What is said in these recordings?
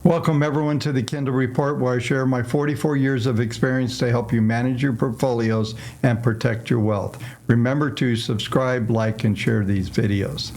Welcome everyone to the Kindle Report, where I share my 44 years of experience to help you manage your portfolios and protect your wealth. Remember to subscribe, like, and share these videos.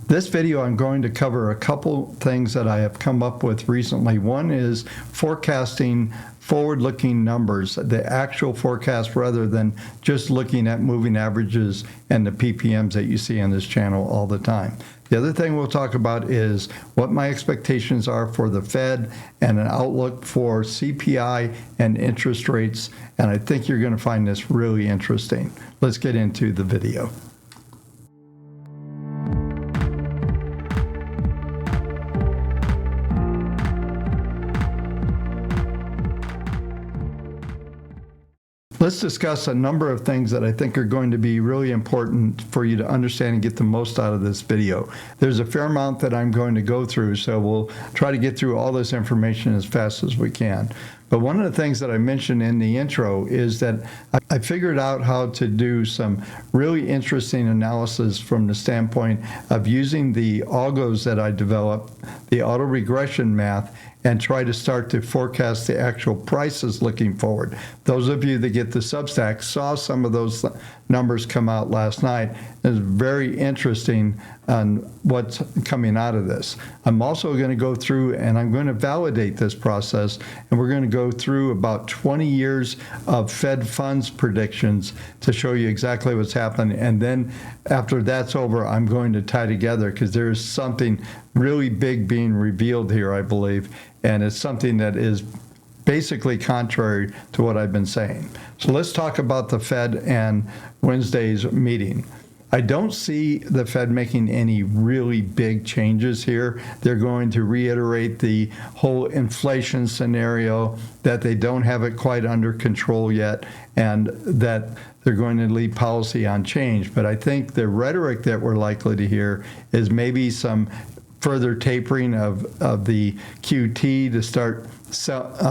This video I'm going to cover a couple things that I have come up with recently. One is forecasting forward-looking numbers, the actual forecast rather than just looking at moving averages and the PPMs that you see on this channel all the time. The other thing we'll talk about is what my expectations are for the Fed and an outlook for CPI and interest rates, and I think you're going to find this really interesting. Let's get into the video. Let's discuss a number of things that I think are going to be really important for you to understand and get the most out of this video. There's a fair amount that I'm going to go through, so we'll try to get through all this information as fast as we can. But one of the things that I mentioned in the intro is that I figured out how to do some really interesting analysis from the standpoint of using the algos that I developed, the auto regression math, and try to start to forecast the actual prices looking forward. Those of you that get the Substack saw some of those numbers come out last night. It's very interesting on what's coming out of this. I'm also going to go through and I'm going to validate this process, and we're going to go through about 20 years of Fed funds predictions to show you exactly what's happening. And then after that's over, I'm going to tie together, because there's something really big being revealed here, I believe, and it's something that is basically contrary to what I've been saying. So let's talk about the Fed and Wednesday's meeting. I don't see the Fed making any really big changes here. They're going to reiterate the whole inflation scenario, that they don't have it quite under control yet, and that they're going to leave policy unchanged. But I think the rhetoric that we're likely to hear is maybe some further tapering of the QT to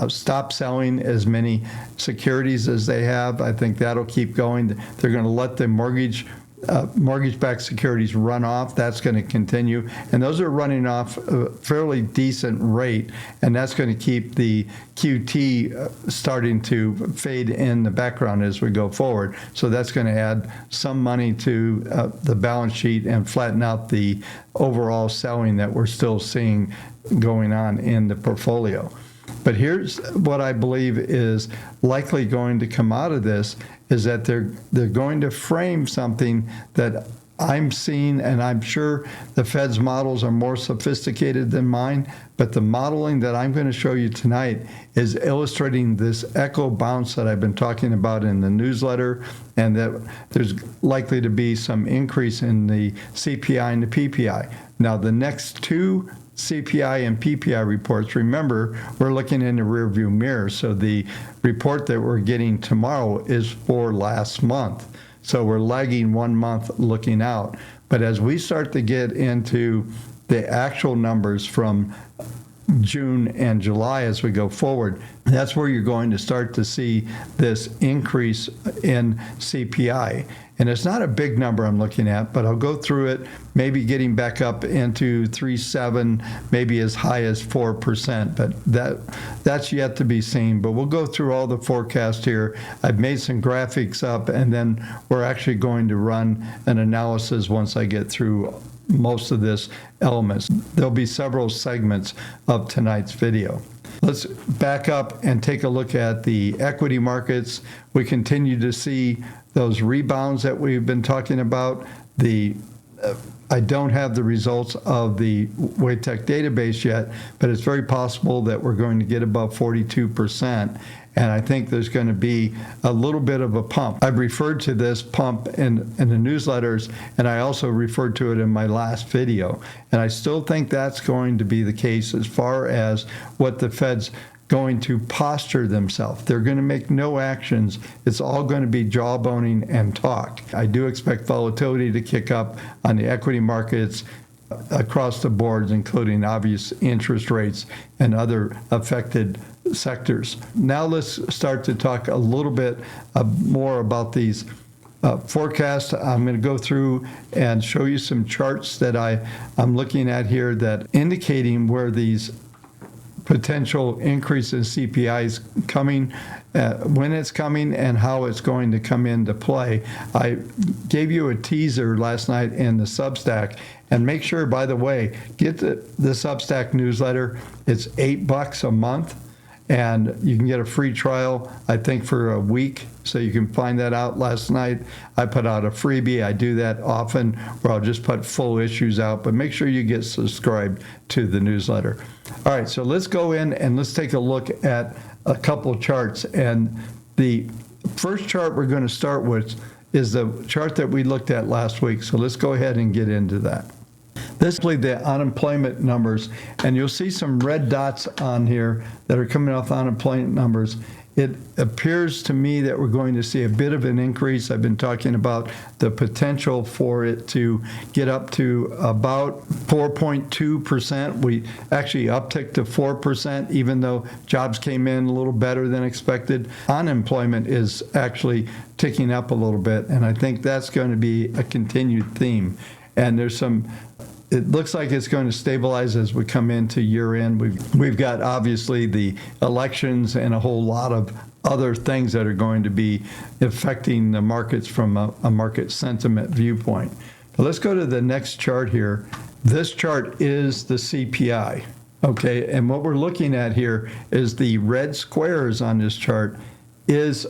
stop selling as many securities as they have. I think that'll keep going. They're going to let the mortgage-backed securities run off. That's going to continue, and those are running off a fairly decent rate, and that's going to keep the QT starting to fade in the background as we go forward. So that's going to add some money to the balance sheet and flatten out the overall selling that we're still seeing going on in the portfolio. But here's what I believe is likely going to come out of this, is that they're going to frame something that I'm seeing, and I'm sure the Fed's models are more sophisticated than mine, but the modeling that I'm going to show you tonight is illustrating this echo bounce that I've been talking about in the newsletter, and that there's likely to be some increase in the CPI and the PPI. Now, the next two CPI and PPI reports, remember, we're looking in the rearview mirror, so the report that we're getting tomorrow is for last month. So we're lagging 1 month looking out. But as we start to get into the actual numbers from June and July as we go forward, that's where you're going to start to see this increase in CPI. And it's not a big number I'm looking at, but I'll go through it, maybe getting back up into 3.7, maybe as high as 4%, but that's yet to be seen. But we'll go through all the forecast here. I've made some graphics up, and then we're actually going to run an analysis once I get through most of this elements. There'll be several segments of tonight's video. Let's back up and take a look at the equity markets. We continue to see those rebounds that we've been talking about. I don't have the results of the Waytech database yet, but it's very possible that we're going to get above 42%. And I think there's going to be a little bit of a pump. I've referred to this pump in the newsletters, and I also referred to it in my last video. And I still think that's going to be the case as far as what the Fed's going to posture themselves. They're going to make no actions. It's all going to be jawboning and talk. I do expect volatility to kick up on the equity markets across the boards, including obvious interest rates and other affected sectors. Now let's start to talk a little bit more about these forecasts. I'm going to go through and show you some charts that I'm looking at here that indicating where these potential increase in CPI is coming, when it's coming, and how it's going to come into play. I gave you a teaser last night in the Substack, and make sure, by the way, get the Substack newsletter. It's $8 a month, and you can get a free trial, I think, for a week. So you can find that out. Last night I put out a freebie. I do that often where I'll just put full issues out, but make sure you get subscribed to the newsletter. All right, so let's go in and let's take a look at a couple charts. And the first chart we're going to start with is the chart that we looked at last week. So let's go ahead and get into that. This is the unemployment numbers, and you'll see some red dots on here that are coming off unemployment numbers. It appears to me that we're going to see a bit of an increase. I've been talking about the potential for it to get up to about 4.2%. We actually upticked to 4%, even though jobs came in a little better than expected. Unemployment is actually ticking up a little bit, and I think that's going to be a continued theme. And there's some, it looks like it's going to stabilize as we come into year end. We've got obviously the elections and a whole lot of other things that are going to be affecting the markets from a market sentiment viewpoint. But let's go to the next chart here. This chart is the CPI. Okay, and what we're looking at here is the red squares on this chart is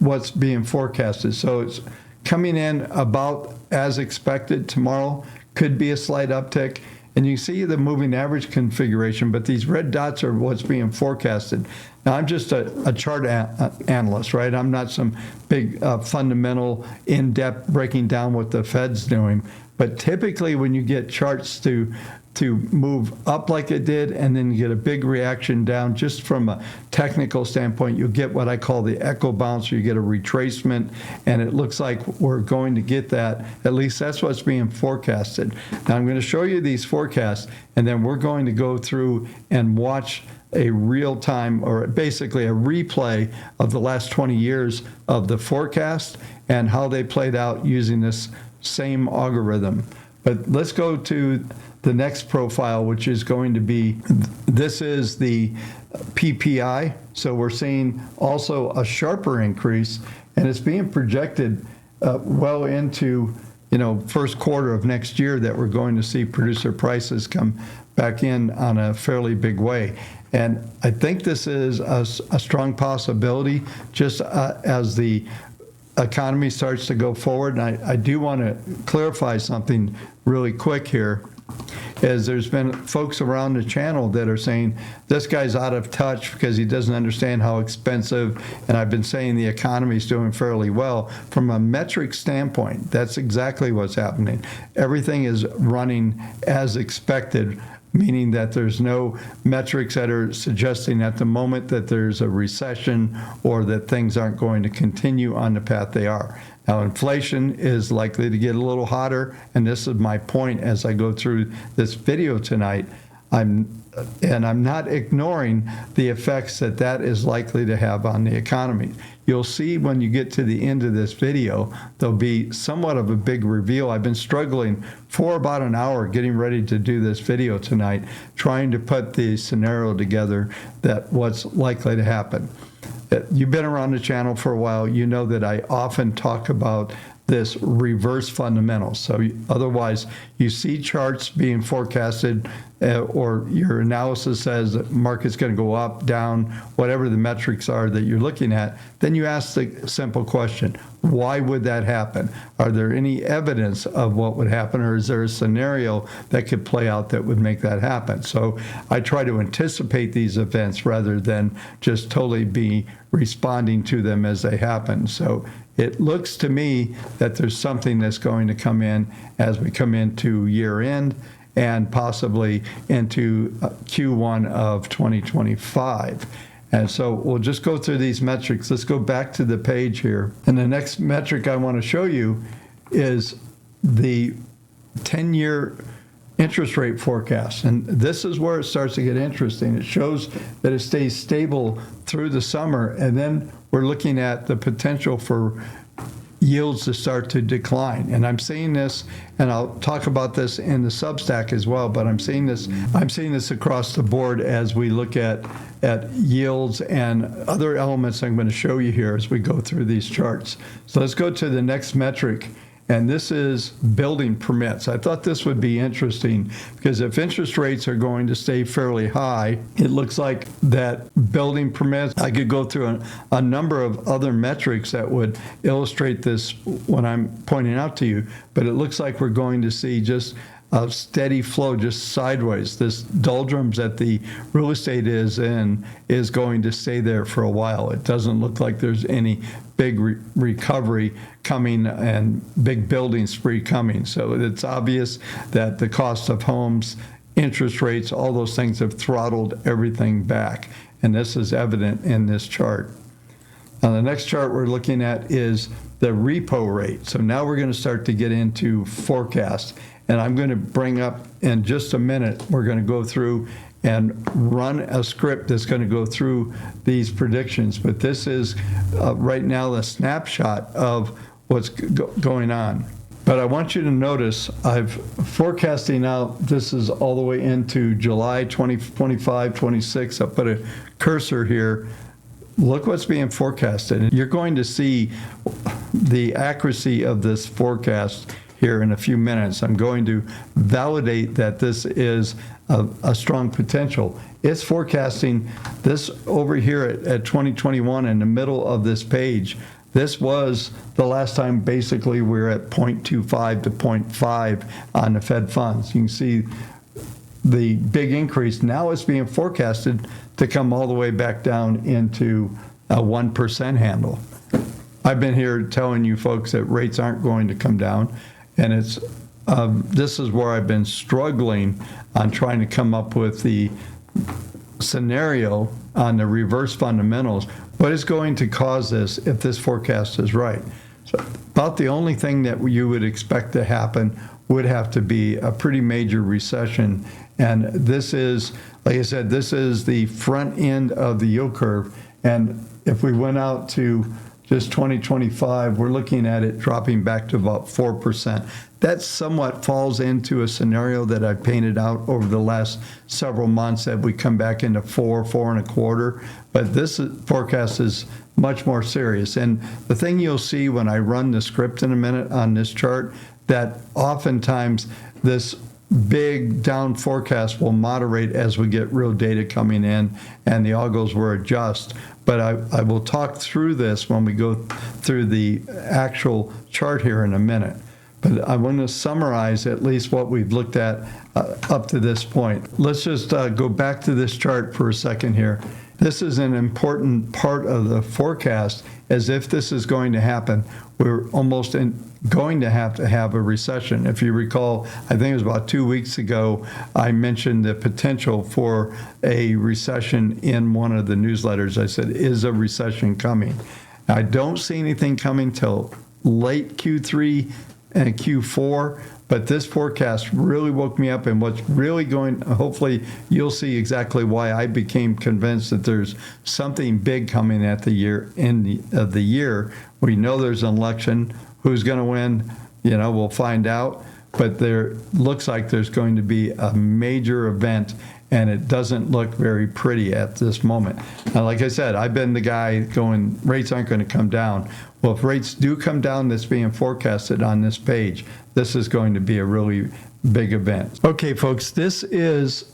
what's being forecasted. So it's coming in about as expected. Tomorrow could be a slight uptick, and you see the moving average configuration, but these red dots are what's being forecasted. Now, I'm just a chart analyst, right? I'm not some big fundamental in-depth breaking down what the Fed's doing, but typically when you get charts to move up like it did and then you get a big reaction down, just from a technical standpoint, you'll get what I call the echo bounce, or you get a retracement, and it looks like we're going to get that. At least that's what's being forecasted. Now I'm going to show you these forecasts, and then we're going to go through and watch a real-time, or basically a replay of the last 20 years of the forecast and how they played out using this same algorithm. But let's go to the next profile, which is going to be, this is the PPI. So we're seeing also a sharper increase, and it's being projected well into, first quarter of next year that we're going to see producer prices come back in on a fairly big way. And I think this is a strong possibility just as the economy starts to go forward. And I do want to clarify something really quick here, is there's been folks around the channel that are saying this guy's out of touch because he doesn't understand how expensive, and I've been saying the economy's doing fairly well. From a metric standpoint, that's exactly what's happening. Everything is running as expected, meaning that there's no metrics that are suggesting at the moment that there's a recession or that things aren't going to continue on the path they are. Now, inflation is likely to get a little hotter, and this is my point as I go through this video tonight. I'm not ignoring the effects that is likely to have on the economy. You'll see when you get to the end of this video, there'll be somewhat of a big reveal. I've been struggling for about an hour getting ready to do this video tonight, trying to put the scenario together that what's likely to happen. You've been around the channel for a while. You know that I often talk about this reverse fundamentals. So otherwise, you see charts being forecasted, or your analysis says the market's going to go up, down, whatever the metrics are that you're looking at. Then you ask the simple question, why would that happen? Are there any evidence of what would happen, or is there a scenario that could play out that would make that happen? So I try to anticipate these events rather than just totally be responding to them as they happen. So it looks to me that there's something that's going to come in as we come into year end and possibly into Q1 of 2025. And so we'll just go through these metrics. Let's go back to the page here. And the next metric I want to show you is the 10-year interest rate forecast. And this is where it starts to get interesting. It shows that it stays stable through the summer, and then we're looking at the potential for yields to start to decline. And I'm seeing this, and I'll talk about this in the Substack as well, but I'm seeing this across the board as we look at yields and other elements I'm going to show you here as we go through these charts. So let's go to the next metric. And this is building permits. I thought this would be interesting because if interest rates are going to stay fairly high, it looks like that building permits, I could go through a number of other metrics that would illustrate this what I'm pointing out to you, but it looks like we're going to see just a steady flow just sideways. This doldrums that the real estate is in is going to stay there for a while. It doesn't look like there's any big recovery coming and big building spree coming. So it's obvious that the cost of homes, interest rates, all those things have throttled everything back. And this is evident in this chart. Now the next chart we're looking at is the repo rate. So now we're going to start to get into forecast. And I'm going to bring up in just a minute, we're going to go through and run a script that's going to go through these predictions. But this is right now the snapshot of what's going on. But I want you to notice I've forecasting out, this is all the way into July 2025, 26. I'll put a cursor here. Look what's being forecasted. You're going to see the accuracy of this forecast here in a few minutes. I'm going to validate that this is a strong potential. It's forecasting this over here at 2021 in the middle of this page. This was the last time basically we were at 0.25 to 0.5 on the Fed funds. You can see the big increase. Now it's being forecasted to come all the way back down into a 1% handle. I've been here telling you folks that rates aren't going to come down. And it's this is where I've been struggling on trying to come up with the scenario on the reverse fundamentals. What is going to cause this if this forecast is right? So about the only thing that you would expect to happen would have to be a pretty major recession. And this is, like I said, this is the front end of the yield curve. And if we went out to just 2025, we're looking at it dropping back to about 4%. That somewhat falls into a scenario that I've painted out over the last several months that we come back into 4.25. But this forecast is much more serious. And the thing you'll see when I run the script in a minute on this chart, that oftentimes this big down forecast will moderate as we get real data coming in and the algos will adjust. But I will talk through this when we go through the actual chart here in a minute. But I want to summarize at least what we've looked at up to this point. Let's just go back to this chart for a second here. This is an important part of the forecast, as if this is going to happen. We're almost going to have a recession. If you recall, I think it was about 2 weeks ago, I mentioned the potential for a recession in one of the newsletters. I said, is a recession coming? I don't see anything coming till late Q3 and Q4, but this forecast really woke me up, and what's really going, hopefully you'll see exactly why I became convinced that there's something big coming at the end of the year. We know there's an election. Who's going to win? We'll find out. But there looks like there's going to be a major event, and it doesn't look very pretty at this moment. Now, like I said, I've been the guy going, rates aren't going to come down. Well, if rates do come down, that's being forecasted on this page, this is going to be a really big event. Okay, folks, this is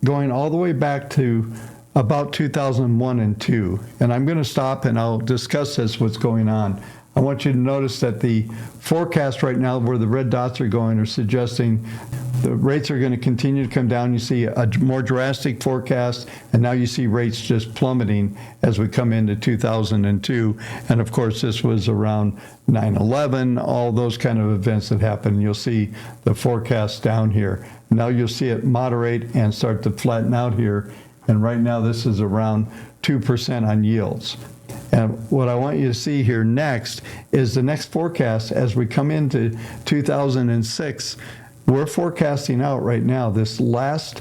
going all the way back to about 2001 and 2. And I'm going to stop and I'll discuss what's going on. I want you to notice that the forecast right now, where the red dots are going, are suggesting the rates are going to continue to come down. You see a more drastic forecast, and now you see rates just plummeting as we come into 2002. And of course, this was around 9/11, all those kind of events that happened. You'll see the forecast down here. Now you'll see it moderate and start to flatten out here. And right now, this is around 2% on yields. And what I want you to see here next is the next forecast as we come into 2006. We're forecasting out right now this last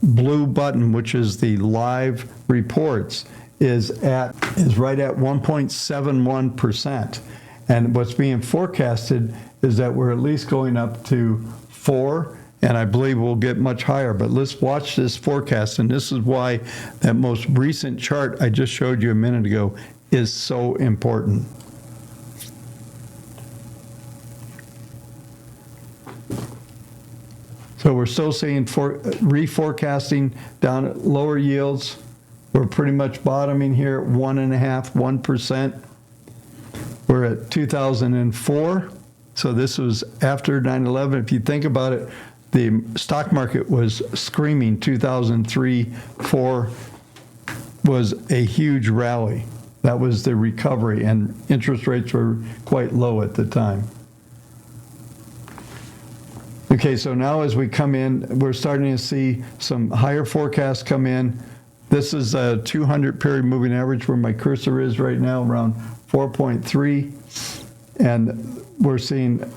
blue button, which is the live reports, is right at 1.71%. And what's being forecasted is that we're at least going up to 4, and I believe we'll get much higher. But let's watch this forecast, and this is why that most recent chart I just showed you a minute ago is so important. So we're still seeing reforecasting down at lower yields. We're pretty much bottoming here at 1.5%, 1%. We're at 2004. So this was after 9/11. If you think about it, the stock market was screaming. 2003, 4 was a huge rally. That was the recovery, and interest rates were quite low at the time. Okay, so now as we come in, we're starting to see some higher forecasts come in. This is a 200 period moving average where my cursor is right now, around 4.3. And we're seeing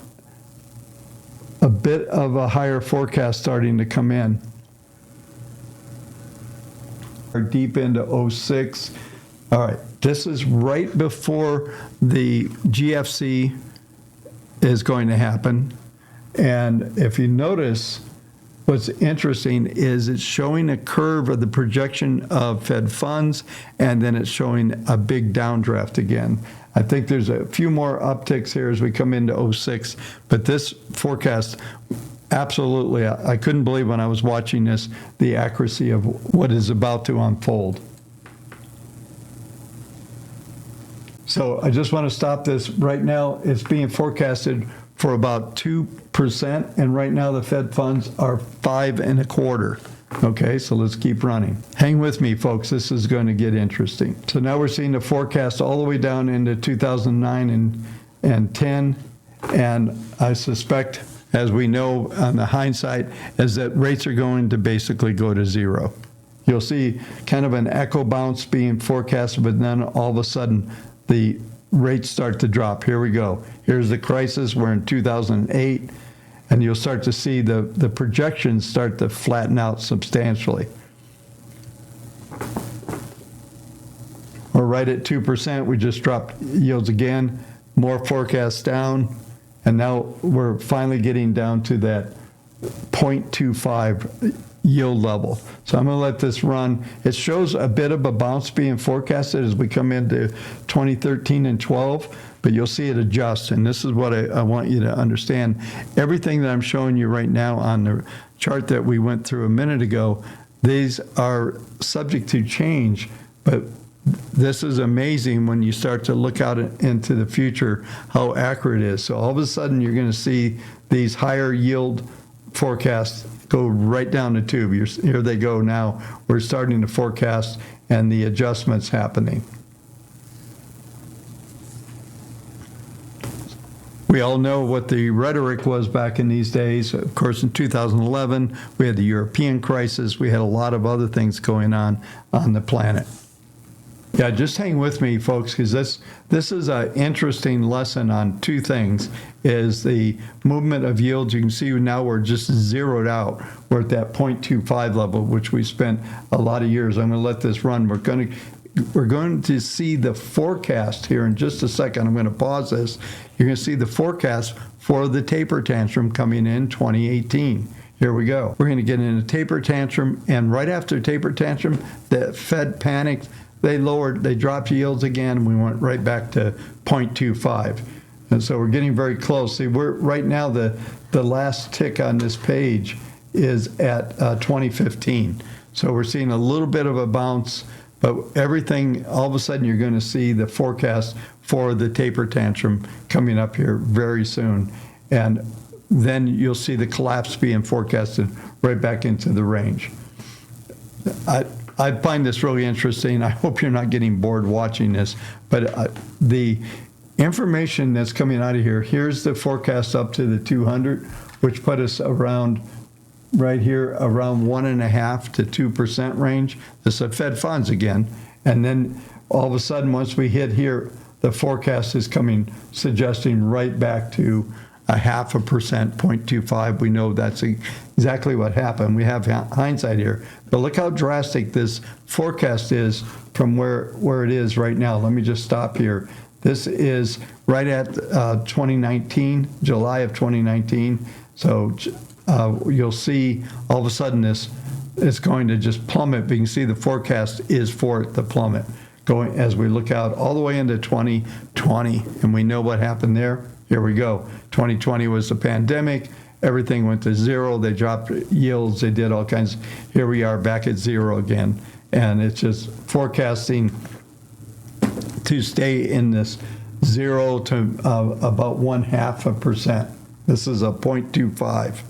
a bit of a higher forecast starting to come in. We're deep into '06. All right, this is right before the GFC is going to happen. And if you notice, what's interesting is it's showing a curve of the projection of Fed funds, and then it's showing a big downdraft again. I think there's a few more upticks here as we come into '06, but this forecast, absolutely, I couldn't believe when I was watching this, the accuracy of what is about to unfold. So I just want to stop this. Right now, it's being forecasted for about 2%, and right now the Fed funds are 5.25%. Okay, so let's keep running. Hang with me, folks. This is going to get interesting. So now we're seeing the forecast all the way down into 2009 and 10, and I suspect, as we know on the hindsight, is that rates are going to basically go to zero. You'll see kind of an echo bounce being forecasted, but then all of a sudden the rates start to drop. Here we go. Here's the crisis. We're in 2008. And you'll start to see the projections start to flatten out substantially. We're right at 2%. We just dropped yields again. More forecasts down. And now we're finally getting down to that 0.25 yield level. So I'm going to let this run. It shows a bit of a bounce being forecasted as we come into 2013 and 12. But you'll see it adjust, and this is what I want you to understand. Everything that I'm showing you right now on the chart that we went through a minute ago, these are subject to change, but this is amazing when you start to look out into the future, how accurate it is. So all of a sudden, you're going to see these higher yield forecasts go right down the tube. Here they go now. We're starting to forecast, and the adjustments happening. We all know what the rhetoric was back in these days. Of course, in 2011, we had the European crisis. We had a lot of other things going on the planet. Yeah, just hang with me, folks, because this is an interesting lesson on two things, is the movement of yields. You can see now we're just zeroed out. We're at that 0.25 level, which we spent a lot of years. I'm going to let this run. We're going to see the forecast here in just a second. I'm going to pause this. You're going to see the forecast for the taper tantrum coming in 2018. Here we go. We're going to get in a taper tantrum, and right after taper tantrum, the Fed panicked. They dropped yields again, and we went right back to 0.25. And so we're getting very close. See, we're right now, the last tick on this page is at 2015. So we're seeing a little bit of a bounce, but everything, all of a sudden, you're going to see the forecast for the taper tantrum coming up here very soon. And then you'll see the collapse being forecasted right back into the range. I find this really interesting. I hope you're not getting bored watching this, but the information that's coming out of here, here's the forecast up to the 200, which put us around right here, around 1.5% to 2% range. This is Fed funds again. And then all of a sudden, once we hit here, the forecast is coming, suggesting right back to 0.5%, 0.25. We know that's exactly what happened. We have hindsight here. But look how drastic this forecast is from where it is right now. Let me just stop here. This is right at 2019, July of 2019. So you'll see all of a sudden this is going to just plummet. But you can see the forecast is for it to plummet going as we look out all the way into 2020. And we know what happened there. Here we go. 2020 was the pandemic. Everything went to zero. They dropped yields. They did all kinds. Here we are back at zero again. And it's just forecasting to stay in this 0 to about 0.5%. This is a 0.25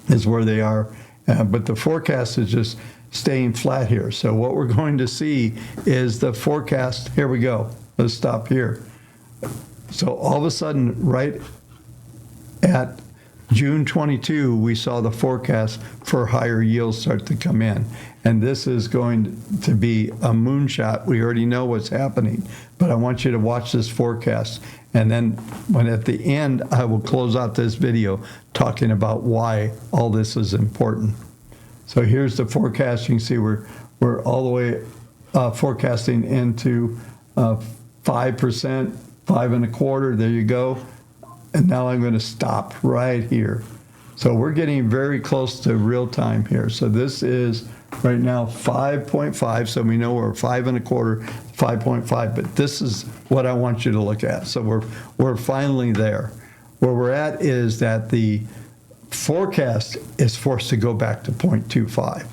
is where they are. But the forecast is just staying flat here. So what we're going to see is the forecast. Here we go. Let's stop here. So all of a sudden, right at June 22, we saw the forecast for higher yields start to come in. And this is going to be a moonshot. We already know what's happening, but I want you to watch this forecast. And then when at the end, I will close out this video talking about why all this is important. So here's the forecast. You can see we're all the way forecasting into 5%, 5.25. There you go. And now I'm going to stop right here. So we're getting very close to real time here. So this is right now 5.5. So we know we're 5.25, 5.5. But this is what I want you to look at. So we're finally there. Where we're at is that the forecast is forced to go back to 0.25,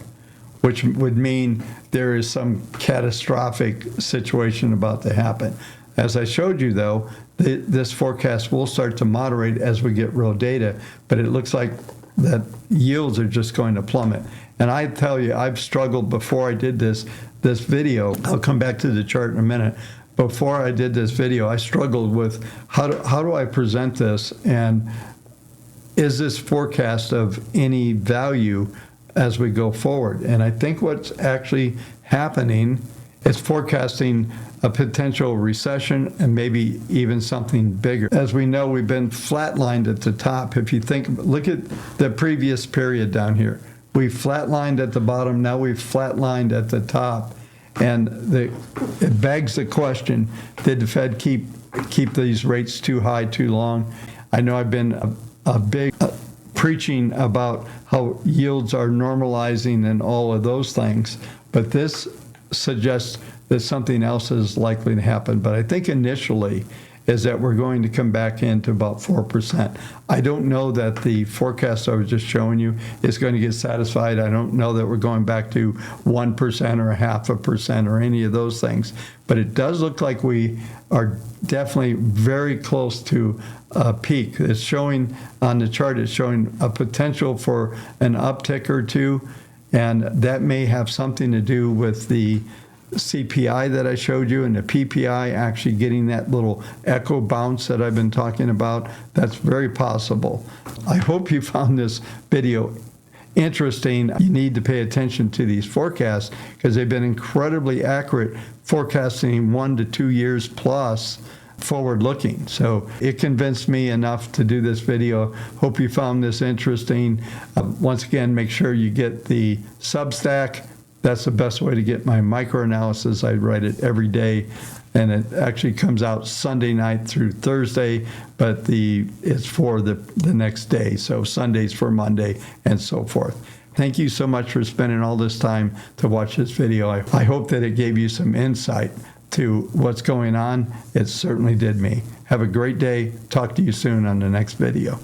which would mean there is some catastrophic situation about to happen. As I showed you, though, this forecast will start to moderate as we get real data, but it looks like that yields are just going to plummet. And I tell you, I've struggled before I did this video. I'll come back to the chart in a minute. Before I did this video, I struggled with how do I present this, and is this forecast of any value as we go forward? And I think what's actually happening is forecasting a potential recession and maybe even something bigger. As we know, we've been flatlined at the top. If you look at the previous period down here. We flatlined at the bottom, now we've flatlined at the top. And it begs the question, did the Fed keep these rates too high too long? I know I've been a big preaching about how yields are normalizing and all of those things, but this suggests that something else is likely to happen. But I think initially is that we're going to come back into about 4%. I don't know that the forecast I was just showing you is going to get satisfied. I don't know that we're going back to 1% or 0.5% or any of those things. But it does look like we are definitely very close to a peak. It's showing on the chart, it's showing a potential for an uptick or two. And that may have something to do with the CPI that I showed you and the PPI actually getting that little echo bounce that I've been talking about. That's very possible. I hope you found this video interesting. You need to pay attention to these forecasts because they've been incredibly accurate, forecasting 1 to 2 years plus forward looking. So it convinced me enough to do this video. Hope you found this interesting. Once again, make sure you get the Substack. That's the best way to get my microanalysis. I write it every day, and it actually comes out Sunday night through Thursday, but it's for the next day. So Sunday's for Monday and so forth. Thank you so much for spending all this time to watch this video. I hope that it gave you some insight to what's going on. It certainly did me. Have a great day. Talk to you soon on the next video.